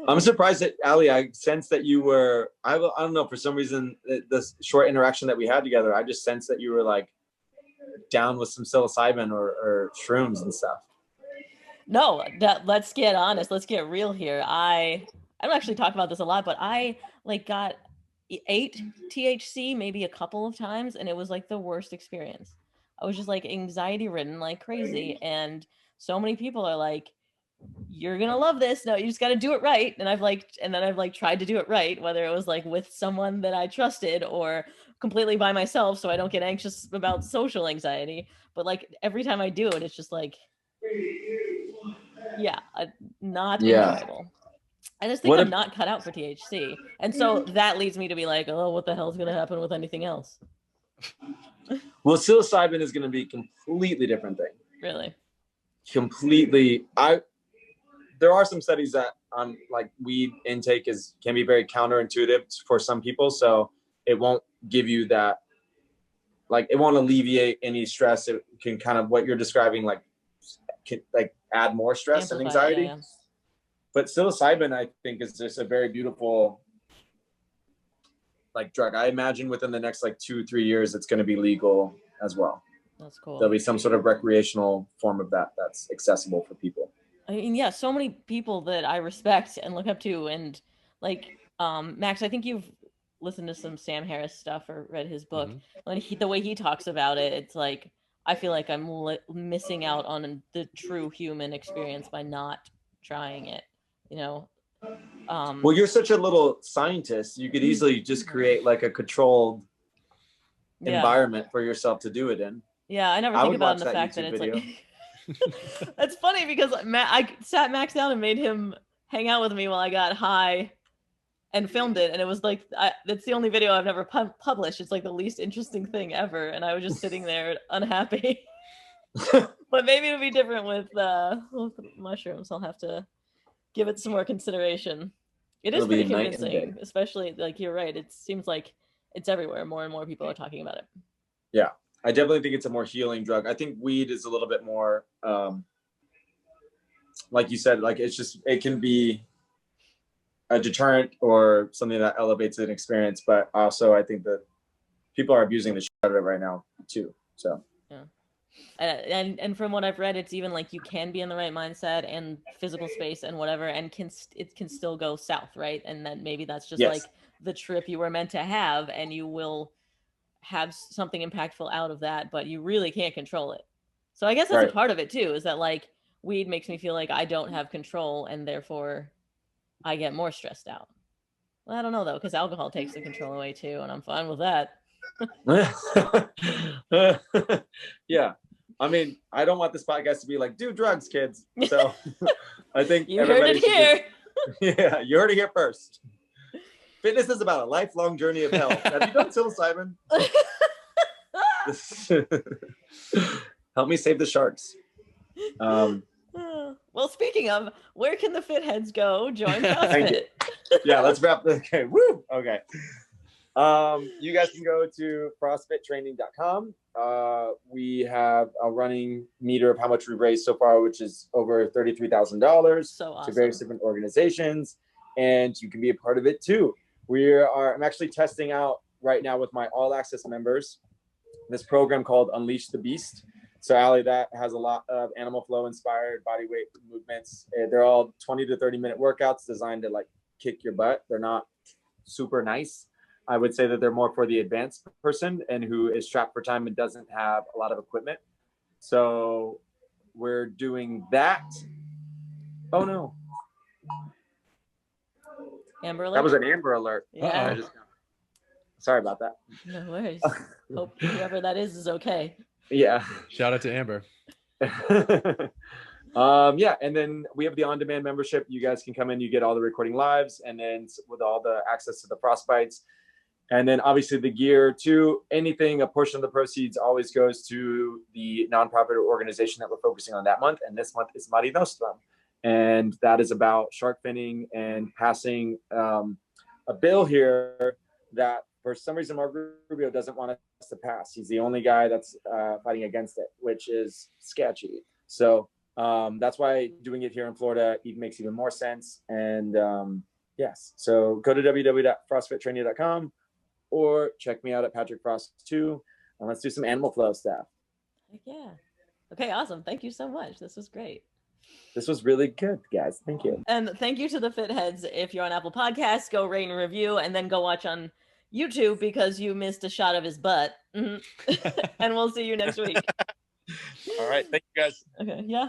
I'm surprised that Ali, I sensed that you were, I don't know, for some reason, this short interaction that we had together, I just sensed that you were like down with some psilocybin or shrooms and stuff. No, let's get honest. Let's get real here. I don't actually talk about this a lot, but I like got ate THC maybe a couple of times, and it was like the worst experience. I was just like anxiety ridden like crazy, and so many people are like, "You're gonna love this. No, you just got to do it right." And I've like tried to do it right, whether it was like with someone that I trusted or completely by myself, so I don't get anxious about social anxiety. But like every time I do it, it's just like, yeah, not enjoyable. I just think I'm not cut out for THC. And so that leads me to be like, oh, what the hell is going to happen with anything else? Well, psilocybin is going to be a completely different thing. Really? Completely. There are some studies that like weed intake can be very counterintuitive for some people. So it won't give you that, like, it won't alleviate any stress. It can kind of, what you're describing, like, can like add more stress and anxiety. Yeah. But psilocybin, I think, is just a very beautiful like drug. I imagine within the next like 2-3 years, it's going to be legal as well. That's cool. There'll be some sort of recreational form of that that's accessible for people. I mean, yeah, so many people that I respect and look up to, and like Max, I think you've listened to some Sam Harris stuff or read his book. When the way he talks about it, it's like I feel like I'm missing out on the true human experience by not trying it. You know. Well, you're such a little scientist. You could easily just create like a controlled environment for yourself to do it in. Yeah, I never think about the fact that it's video. Like that's funny because I sat Max down and made him hang out with me while I got high and filmed it, and it was like that's the only video I've never published. It's like the least interesting thing ever, and I was just sitting there unhappy. But maybe it'll be different with mushrooms. I'll have to give it some more consideration. It'll pretty convincing, especially like you're right. It seems like it's everywhere. More and more people are talking about it. Yeah. I definitely think it's a more healing drug. I think weed is a little bit more, like you said, like it can be a deterrent or something that elevates an experience. But also, I think that people are abusing the shit out of it right now too. So yeah, and from what I've read, it's even like you can be in the right mindset and physical space and whatever, and it can still go south, right? And then maybe that's just like the trip you were meant to have, and you will have something impactful out of that, but you really can't control it. So I guess that's a part of it too, is that like weed makes me feel like I don't have control, and therefore I get more stressed out. Well, I don't know though, because alcohol takes the control away too, and I'm fine with that. Yeah, I mean, I don't want this podcast to be like, do drugs, kids. So I think you heard it here. Yeah, you heard it here first. Fitness is about a lifelong journey of health. Have you done psilocybin? Help me save the sharks. Well, speaking of, where can the fitheads go? Join CrossFit. Yeah, let's wrap. Okay, woo. Okay. You guys can go to CrossFitTraining.com. We have a running meter of how much we've raised so far, which is over $33,000. So awesome. To various different organizations, and you can be a part of it too. I'm actually testing out right now with my all access members this program called Unleash the Beast. So Ali, that has a lot of animal flow inspired body weight movements. They're all 20 to 30 minute workouts designed to like kick your butt. They're not super nice. I would say that they're more for the advanced person and who is strapped for time and doesn't have a lot of equipment. So we're doing that. Oh no. Amber alert? That was an Amber alert. Yeah. Sorry about that. No worries. Hope whoever that is okay. Yeah. Shout out to Amber. Yeah, and then we have the on-demand membership. You guys can come in, you get all the recording lives, and then with all the access to the frostbites. And then obviously the gear too. Anything, a portion of the proceeds always goes to the nonprofit organization that we're focusing on that month. And this month is Mari Nostrum. And that is about shark finning and passing a bill here that for some reason, Mark Rubio doesn't want us to pass. He's the only guy that's fighting against it, which is sketchy. So that's why doing it here in Florida makes even more sense. And yes, so go to www.frostfittraining.com or check me out at Patrick Frost 2, and let's do some animal flow stuff. Heck yeah. Okay, awesome. Thank you so much. This was great. This was really good, guys. Thank you. And thank you to the Fit Heads. If you're on Apple Podcasts, go rate and review, and then go watch on YouTube because you missed a shot of his butt. And we'll see you next week. All right. Thank you, guys. Okay, yeah.